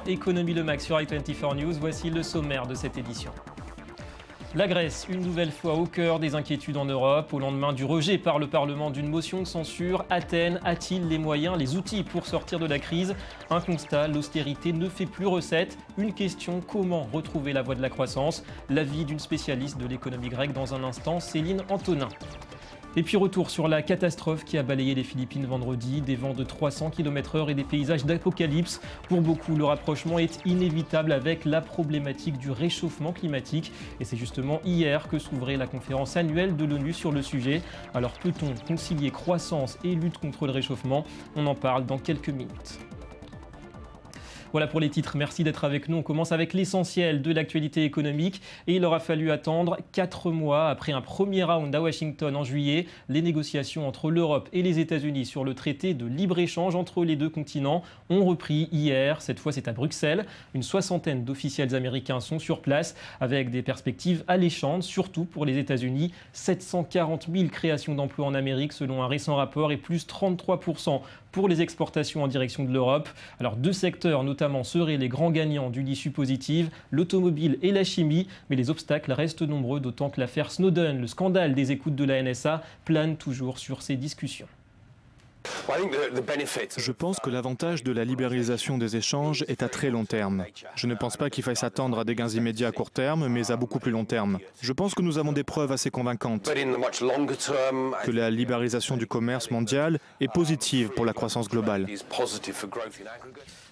Économie Le Max sur i24 News. Voici le sommaire de cette édition. La Grèce, une nouvelle fois au cœur des inquiétudes en Europe. Au lendemain du rejet par le Parlement d'une motion de censure, Athènes a-t-il les moyens, les outils pour sortir de la crise? Un constat, l'austérité ne fait plus recette. Une question, comment retrouver la voie de la croissance? L'avis d'une spécialiste de l'économie grecque dans un instant, Céline Antonin. Et puis retour sur la catastrophe qui a balayé les Philippines vendredi, des vents de 300 km/h et des paysages d'apocalypse. Pour beaucoup, le rapprochement est inévitable avec la problématique du réchauffement climatique. Et c'est justement hier que s'ouvrait la conférence annuelle de l'ONU sur le sujet. Alors peut-on concilier croissance et lutte contre le réchauffement? On en parle dans quelques minutes. Voilà pour les titres, merci d'être avec nous. On commence avec l'essentiel de l'actualité économique et il aura fallu attendre 4 mois après un premier round à Washington en juillet. Les négociations entre l'Europe et les États-Unis sur le traité de libre-échange entre les deux continents ont repris hier. Cette fois, c'est à Bruxelles. Une soixantaine d'officiels américains sont sur place avec des perspectives alléchantes, surtout pour les États-Unis. 740 000 créations d'emplois en Amérique selon un récent rapport et plus 33% pour les exportations en direction de l'Europe. Alors deux secteurs notamment seraient les grands gagnants d'une issue positive, l'automobile et la chimie, mais les obstacles restent nombreux, d'autant que l'affaire Snowden, le scandale des écoutes de la NSA, plane toujours sur ces discussions. Je pense que l'avantage de la libéralisation des échanges est à très long terme. Je ne pense pas qu'il faille s'attendre à des gains immédiats à court terme, mais à beaucoup plus long terme. Je pense que nous avons des preuves assez convaincantes que la libéralisation du commerce mondial est positive pour la croissance globale.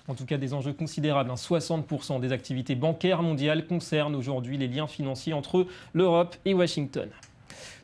En tout cas, des enjeux considérables. 60% des activités bancaires mondiales concernent aujourd'hui les liens financiers entre l'Europe et Washington.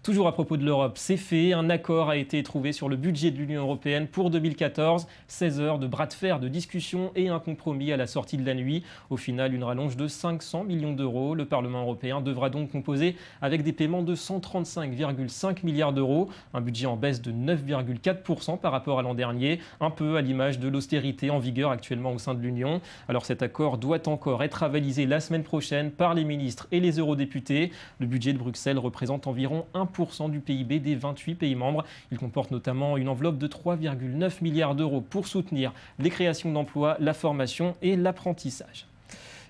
Toujours à propos de l'Europe, c'est fait. Un accord a été trouvé sur le budget de l'Union européenne pour 2014. 16 heures de bras de fer, de discussion et un compromis à la sortie de la nuit. Au final, une rallonge de 500 millions d'euros. Le Parlement européen devra donc composer avec des paiements de 135,5 milliards d'euros. Un budget en baisse de 9,4% par rapport à l'an dernier. Un peu à l'image de l'austérité en vigueur actuellement au sein de l'Union. Alors cet accord doit encore être avalisé la semaine prochaine par les ministres et les eurodéputés. Le budget de Bruxelles représente environ 1% du PIB des 28 pays membres. Il comporte notamment une enveloppe de 3,9 milliards d'euros pour soutenir les créations d'emplois, la formation et l'apprentissage.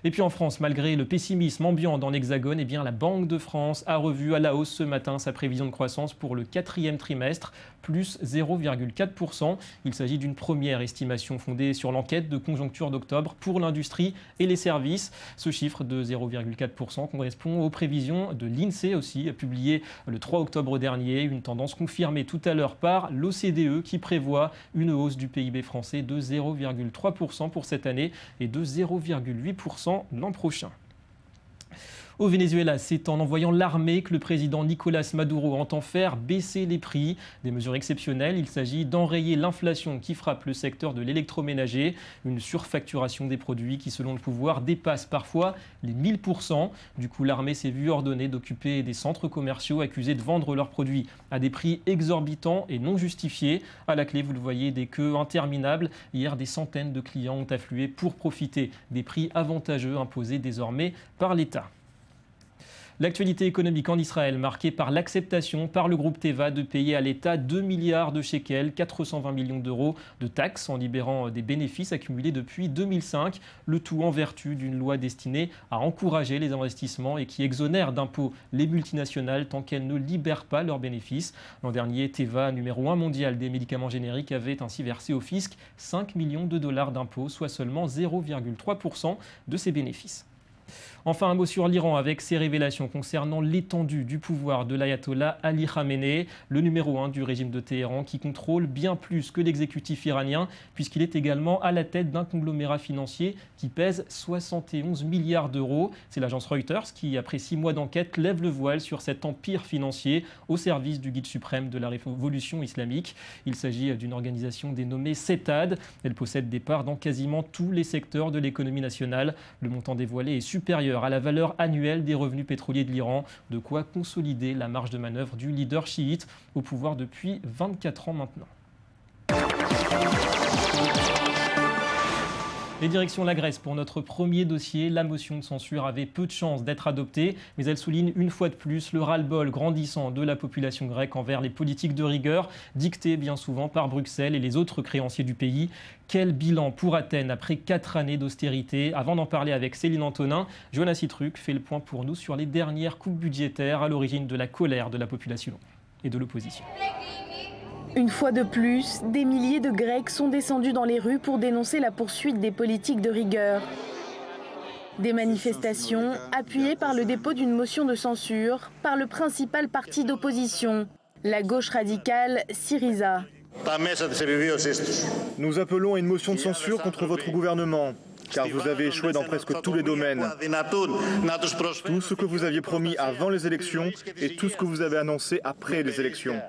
Et puis en France, malgré le pessimisme ambiant dans l'Hexagone, eh bien la Banque de France a revu à la hausse ce matin sa prévision de croissance pour le 4e trimestre, plus 0,4%. Il s'agit d'une première estimation fondée sur l'enquête de conjoncture d'octobre pour l'industrie et les services. Ce chiffre de 0,4% correspond aux prévisions de l'INSEE aussi, publiées le 3 octobre dernier. Une tendance confirmée tout à l'heure par l'OCDE qui prévoit une hausse du PIB français de 0,3% pour cette année et de 0,8% l'an prochain. Au Venezuela, c'est en envoyant l'armée que le président Nicolás Maduro entend faire baisser les prix. Des mesures exceptionnelles, il s'agit d'enrayer l'inflation qui frappe le secteur de l'électroménager. Une surfacturation des produits qui, selon le pouvoir, dépasse parfois les 1000%. Du coup, l'armée s'est vue ordonner d'occuper des centres commerciaux accusés de vendre leurs produits à des prix exorbitants et non justifiés. À la clé, vous le voyez, des queues interminables. Hier, des centaines de clients ont afflué pour profiter des prix avantageux imposés désormais par l'État. L'actualité économique en Israël, marquée par l'acceptation par le groupe Teva de payer à l'État 2 milliards de shekels, 420 millions d'euros de taxes en libérant des bénéfices accumulés depuis 2005. Le tout en vertu d'une loi destinée à encourager les investissements et qui exonère d'impôts les multinationales tant qu'elles ne libèrent pas leurs bénéfices. L'an dernier, Teva, numéro 1 mondial des médicaments génériques, avait ainsi versé au fisc 5 millions de dollars d'impôts, soit seulement 0,3% de ses bénéfices. Enfin, un mot sur l'Iran avec ses révélations concernant l'étendue du pouvoir de l'ayatollah Ali Khamenei, le numéro 1 du régime de Téhéran qui contrôle bien plus que l'exécutif iranien puisqu'il est également à la tête d'un conglomérat financier qui pèse 71 milliards d'euros. C'est l'agence Reuters qui, après 6 mois d'enquête, lève le voile sur cet empire financier au service du guide suprême de la révolution islamique. Il s'agit d'une organisation dénommée CETAD. Elle possède des parts dans quasiment tous les secteurs de l'économie nationale. Le montant dévoilé est supérieur à la valeur annuelle des revenus pétroliers de l'Iran, de quoi consolider la marge de manœuvre du leader chiite au pouvoir depuis 24 ans maintenant. Les directions la Grèce pour notre premier dossier. La motion de censure avait peu de chances d'être adoptée, mais elle souligne une fois de plus le ras-le-bol grandissant de la population grecque envers les politiques de rigueur dictées bien souvent par Bruxelles et les autres créanciers du pays. Quel bilan pour Athènes après 4 années d'austérité? Avant d'en parler avec Céline Antonin, Jonas Citruc fait le point pour nous sur les dernières coupes budgétaires à l'origine de la colère de la population et de l'opposition. Une fois de plus, des milliers de Grecs sont descendus dans les rues pour dénoncer la poursuite des politiques de rigueur. Des manifestations appuyées par le dépôt d'une motion de censure par le principal parti d'opposition, la gauche radicale Syriza. Nous appelons à une motion de censure contre votre gouvernement, car vous avez échoué dans presque tous les domaines. Tout ce que vous aviez promis avant les élections et tout ce que vous avez annoncé après les élections.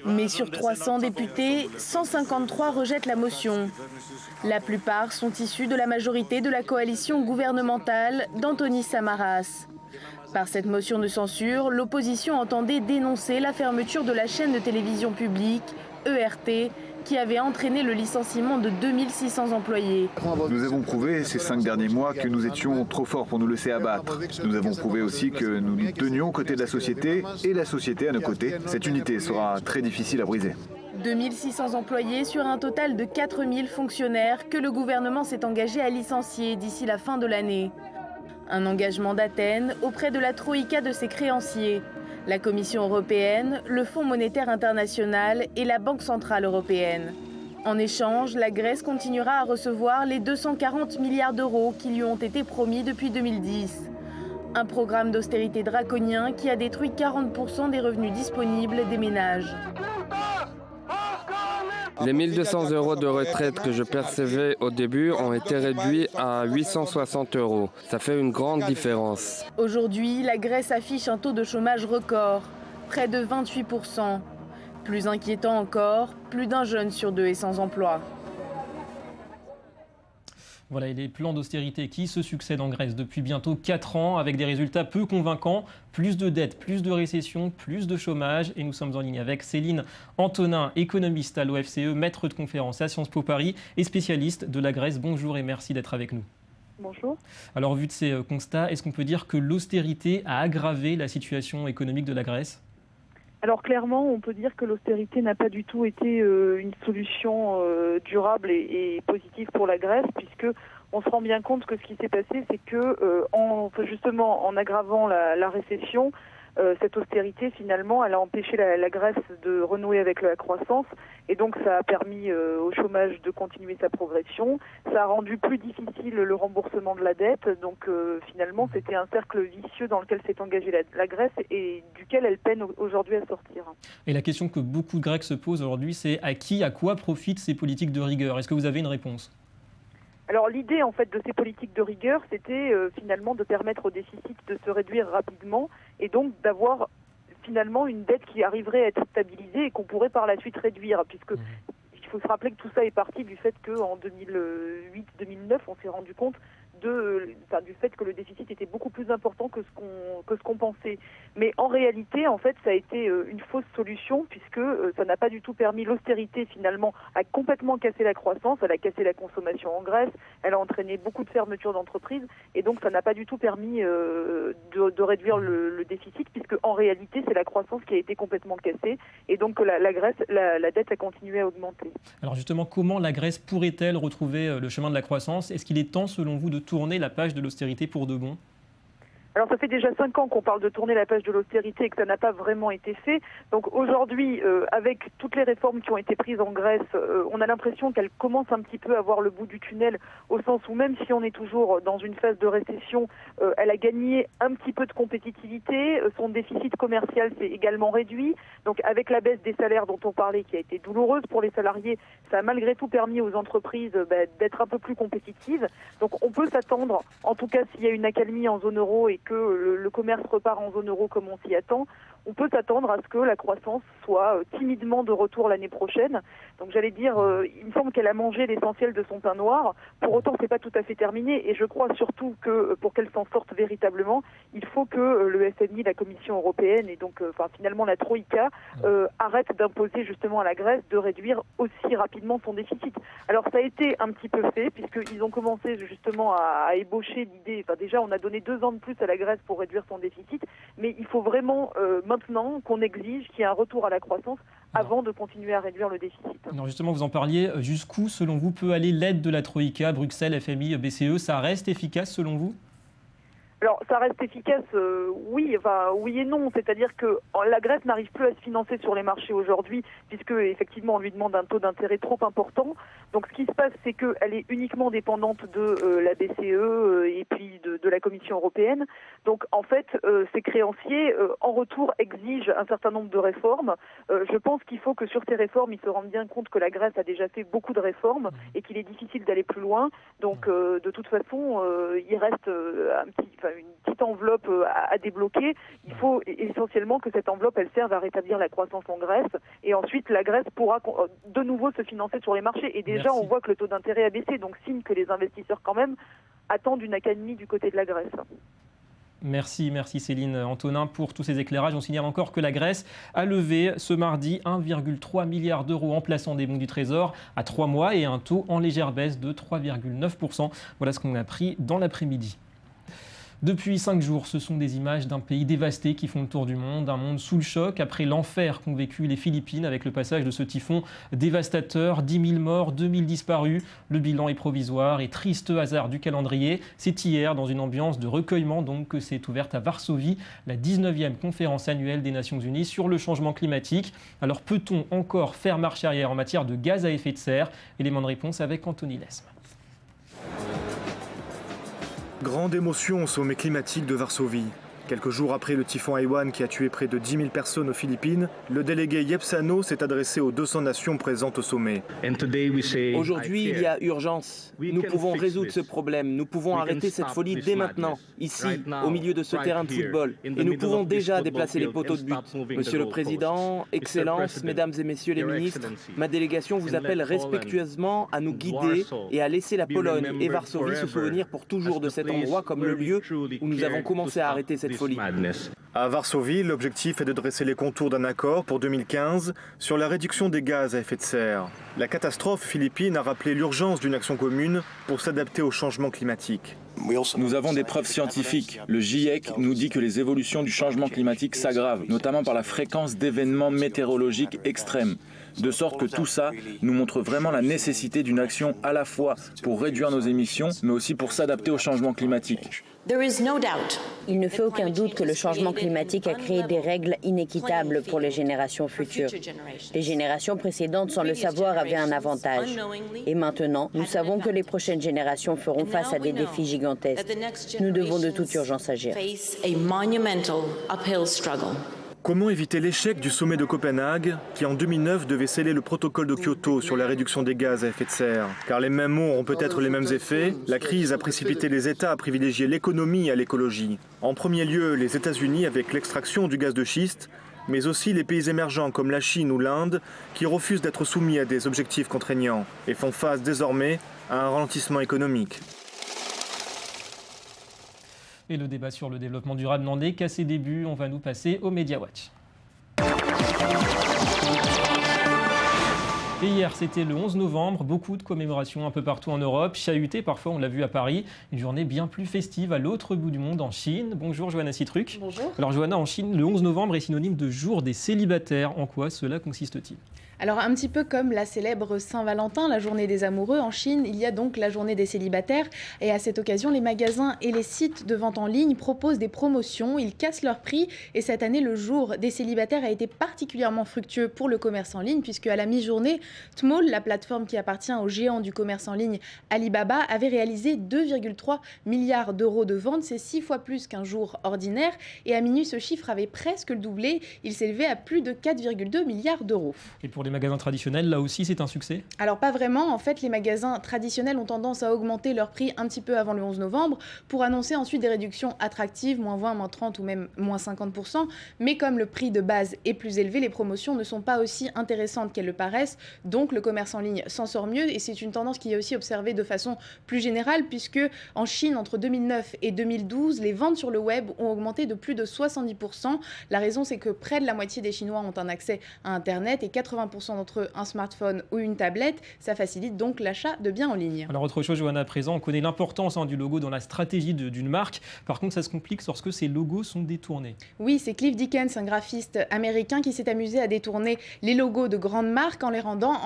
Mais sur 300 députés, 153 rejettent la motion. La plupart sont issus de la majorité de la coalition gouvernementale d'Antonis Samaras. Par cette motion de censure, l'opposition entendait dénoncer la fermeture de la chaîne de télévision publique, ERT, qui avait entraîné le licenciement de 2600 employés. Nous avons prouvé ces 5 derniers mois que nous étions trop forts pour nous laisser abattre. Nous avons prouvé aussi que nous nous tenions aux côtés de la société et la société à nos côtés. Cette unité sera très difficile à briser. 2600 employés sur un total de 4000 fonctionnaires que le gouvernement s'est engagé à licencier d'ici la fin de l'année. Un engagement d'Athènes auprès de la troïka de ses créanciers, la Commission européenne, le Fonds monétaire international et la Banque centrale européenne. En échange, la Grèce continuera à recevoir les 240 milliards d'euros qui lui ont été promis depuis 2010. Un programme d'austérité draconien qui a détruit 40% des revenus disponibles des ménages. Les 1 200 € de retraite que je percevais au début ont été réduits à 860 €. Ça fait une grande différence. Aujourd'hui, la Grèce affiche un taux de chômage record, près de 28%. Plus inquiétant encore, plus d'un jeune sur 2 est sans emploi. Voilà, et les plans d'austérité qui se succèdent en Grèce depuis bientôt 4 ans avec des résultats peu convaincants. Plus de dettes, plus de récession, plus de chômage. Et nous sommes en ligne avec Céline Antonin, économiste à l'OFCE, maître de conférence à Sciences Po Paris et spécialiste de la Grèce. Bonjour et merci d'être avec nous. Bonjour. Alors, vu de ces constats, est-ce qu'on peut dire que l'austérité a aggravé la situation économique de la Grèce ? Alors clairement, on peut dire que l'austérité n'a pas du tout été une solution durable et positive pour la Grèce, puisque on se rend bien compte que ce qui s'est passé, c'est que justement en aggravant la récession, cette austérité finalement, elle a empêché la Grèce de renouer avec la croissance, et donc ça a permis au chômage de continuer sa progression. Ça a rendu plus difficile le remboursement de la dette, donc finalement c'était un cercle vicieux dans lequel s'est engagée la Grèce et duquel elle peine aujourd'hui à sortir. Et la question que beaucoup de Grecs se posent aujourd'hui, c'est à quoi profitent ces politiques de rigueur? Est-ce que vous avez une réponse? Alors l'idée en fait de ces politiques de rigueur, c'était finalement de permettre au déficit de se réduire rapidement et donc d'avoir finalement une dette qui arriverait à être stabilisée et qu'on pourrait par la suite réduire, puisque il faut se rappeler que tout ça est parti du fait qu'en 2008-2009, on s'est rendu compte du fait que le déficit était beaucoup plus important que ce qu'on pensait. Mais en réalité, en fait, ça a été une fausse solution, puisque ça n'a pas du tout permis l'austérité, finalement, a complètement cassé la croissance, elle a cassé la consommation en Grèce, elle a entraîné beaucoup de fermetures d'entreprises, et donc ça n'a pas du tout permis de réduire le déficit, puisque en réalité, c'est la croissance qui a été complètement cassée, et donc la Grèce, la dette a continué à augmenter. Alors justement, comment la Grèce pourrait-elle retrouver le chemin de la croissance? Est-ce qu'il est temps, selon vous, de tourner la page de l'austérité pour de bon? Alors ça fait déjà 5 ans qu'on parle de tourner la page de l'austérité et que ça n'a pas vraiment été fait. Donc aujourd'hui, avec toutes les réformes qui ont été prises en Grèce, on a l'impression qu'elle commence un petit peu à voir le bout du tunnel, au sens où même si on est toujours dans une phase de récession, elle a gagné un petit peu de compétitivité, son déficit commercial s'est également réduit. Donc avec la baisse des salaires dont on parlait, qui a été douloureuse pour les salariés, ça a malgré tout permis aux entreprises d'être un peu plus compétitives. Donc on peut s'attendre, en tout cas s'il y a une accalmie en zone euro et que le commerce repart en zone euro comme on s'y attend, on peut s'attendre à ce que la croissance soit timidement de retour l'année prochaine. Donc j'allais dire, il me semble qu'elle a mangé l'essentiel de son pain noir. Pour autant, c'est pas tout à fait terminé. Et je crois surtout que pour qu'elle s'en sorte véritablement, il faut que le FMI, la Commission européenne et donc finalement la Troïka arrête d'imposer justement à la Grèce de réduire aussi rapidement son déficit. Alors ça a été un petit peu fait puisqu'ils ont commencé justement à ébaucher l'idée. Déjà, on a donné 2 ans de plus à la Grèce pour réduire son déficit, mais il faut vraiment maintenant qu'on exige qu'il y ait un retour à la croissance avant de continuer à réduire le déficit. Alors justement, vous en parliez, jusqu'où selon vous peut aller l'aide de la Troïka, Bruxelles, FMI, BCE, ça reste efficace selon vous ? Alors, ça reste efficace, oui et non. C'est-à-dire que la Grèce n'arrive plus à se financer sur les marchés aujourd'hui, puisque effectivement on lui demande un taux d'intérêt trop important. Donc, ce qui se passe, c'est qu'elle est uniquement dépendante de la BCE et puis de la Commission européenne. Donc, en fait, ces créanciers, en retour, exigent un certain nombre de réformes. Je pense qu'il faut que sur ces réformes, ils se rendent bien compte que la Grèce a déjà fait beaucoup de réformes et qu'il est difficile d'aller plus loin. Donc, de toute façon, il reste une petite enveloppe à débloquer. Il faut essentiellement que cette enveloppe, elle serve à rétablir la croissance en Grèce. Et ensuite, la Grèce pourra de nouveau se financer sur les marchés. Et déjà, on voit que le taux d'intérêt a baissé. Donc, signe que les investisseurs, quand même, attendent une accalmie du côté de la Grèce. Merci Céline Antonin pour tous ces éclairages. On signale encore que la Grèce a levé ce mardi 1,3 milliard d'euros en plaçant des bons du Trésor à 3 mois et un taux en légère baisse de 3,9%. Voilà ce qu'on a appris dans l'après-midi. Depuis 5 jours, ce sont des images d'un pays dévasté qui font le tour du monde, un monde sous le choc après l'enfer qu'ont vécu les Philippines avec le passage de ce typhon dévastateur, 10 000 morts, 2 000 disparus. Le bilan est provisoire et triste hasard du calendrier. C'est hier, dans une ambiance de recueillement, donc, que s'est ouverte à Varsovie la 19e conférence annuelle des Nations Unies sur le changement climatique. Alors peut-on encore faire marche arrière en matière de gaz à effet de serre ? Élément de réponse avec Anthony Lesme. Grande émotion au sommet climatique de Varsovie. Quelques jours après le typhon Haiyan qui a tué près de 10 000 personnes aux Philippines, le délégué Yep Sano s'est adressé aux 200 nations présentes au sommet. Aujourd'hui, il y a urgence. Nous pouvons résoudre ce problème. Nous pouvons arrêter cette folie dès maintenant, ici, au milieu de ce terrain de football. Et nous pouvons déjà déplacer les poteaux de but. Monsieur le Président, Excellences, Mesdames et Messieurs les ministres, ma délégation vous appelle respectueusement à nous guider et à laisser la Pologne et Varsovie se souvenir pour toujours de cet endroit comme le lieu où nous avons commencé à arrêter cette folie. À Varsovie, l'objectif est de dresser les contours d'un accord pour 2015 sur la réduction des gaz à effet de serre. La catastrophe philippine a rappelé l'urgence d'une action commune pour s'adapter au changement climatique. Nous avons des preuves scientifiques. Le GIEC nous dit que les évolutions du changement climatique s'aggravent, notamment par la fréquence d'événements météorologiques extrêmes. De sorte que tout ça nous montre vraiment la nécessité d'une action à la fois pour réduire nos émissions, mais aussi pour s'adapter au changement climatique. Il ne fait aucun doute que le changement climatique a créé des règles inéquitables pour les générations futures. Les générations précédentes, sans le savoir, avaient un avantage. Et maintenant, nous savons que les prochaines générations feront face à des défis gigantesques. Nous devons de toute urgence agir. Comment éviter l'échec du sommet de Copenhague, qui en 2009 devait sceller le protocole de Kyoto sur la réduction des gaz à effet de serre ? Car les mêmes mots auront peut-être les mêmes effets. La crise a précipité les États à privilégier l'économie à l'écologie. En premier lieu, les États-Unis avec l'extraction du gaz de schiste, mais aussi les pays émergents comme la Chine ou l'Inde, qui refusent d'être soumis à des objectifs contraignants et font face désormais à un ralentissement économique. Et le débat sur le développement durable n'en est qu'à ses débuts. On va nous passer au Media Watch. Et hier, c'était le 11 novembre, beaucoup de commémorations un peu partout en Europe, chahuté parfois, on l'a vu à Paris, une journée bien plus festive à l'autre bout du monde, en Chine. Bonjour Johanna Citruc. Bonjour. Alors Johanna, en Chine, le 11 novembre est synonyme de jour des célibataires. En quoi cela consiste-t-il ? Alors un petit peu comme la célèbre Saint-Valentin, la journée des amoureux, en Chine, il y a donc la journée des célibataires. Et à cette occasion, les magasins et les sites de vente en ligne proposent des promotions, ils cassent leurs prix. Et cette année, le jour des célibataires a été particulièrement fructueux pour le commerce en ligne, puisque à la mi-journée, Tmall, la plateforme qui appartient au géant du commerce en ligne Alibaba, avait réalisé 2,3 milliards d'euros de ventes. C'est 6 fois plus qu'un jour ordinaire. Et à minuit, ce chiffre avait presque doublé. Il s'élevait à plus de 4,2 milliards d'euros. Et pour les magasins traditionnels, là aussi, c'est un succès? Alors pas vraiment, en fait les magasins traditionnels ont tendance à augmenter leur prix un petit peu avant le 11 novembre pour annoncer ensuite des réductions attractives, moins 20, moins 30 ou même moins 50%, mais comme le prix de base est plus élevé, les promotions ne sont pas aussi intéressantes qu'elles le paraissent, donc le commerce en ligne s'en sort mieux et c'est une tendance qui est aussi observée de façon plus générale puisque en Chine, entre 2009 et 2012, les ventes sur le web ont augmenté de plus de 70%. La raison, c'est que près de la moitié des Chinois ont un accès à Internet et 80% d'entre eux un smartphone ou une tablette. Ça facilite donc l'achat de biens en ligne. Alors autre chose, Johanna, à présent, on connaît l'importance du logo dans la stratégie d'une marque. Par contre, ça se complique lorsque ces logos sont détournés. Oui, c'est Cliff Dickens, un graphiste américain qui s'est amusé à détourner les logos de grandes marques en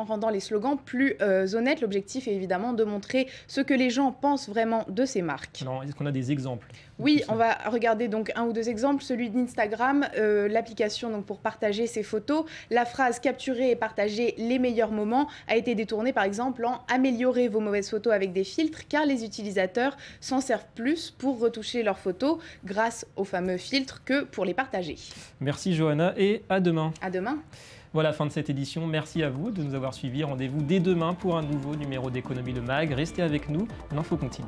rendant les slogans plus honnêtes. L'objectif est évidemment de montrer ce que les gens pensent vraiment de ces marques. Alors, est-ce qu'on a des exemples? Oui, on va regarder donc un ou deux exemples. Celui d'Instagram, l'application donc pour partager ses photos. La phrase « capturer et partager les meilleurs moments » a été détournée par exemple en « améliorer vos mauvaises photos avec des filtres » car les utilisateurs s'en servent plus pour retoucher leurs photos grâce aux fameux filtres que pour les partager. Merci Johanna et à demain. À demain. Voilà, fin de cette édition. Merci à vous de nous avoir suivis. Rendez-vous dès demain pour un nouveau numéro d'Économie Le Mag. Restez avec nous, l'info continue.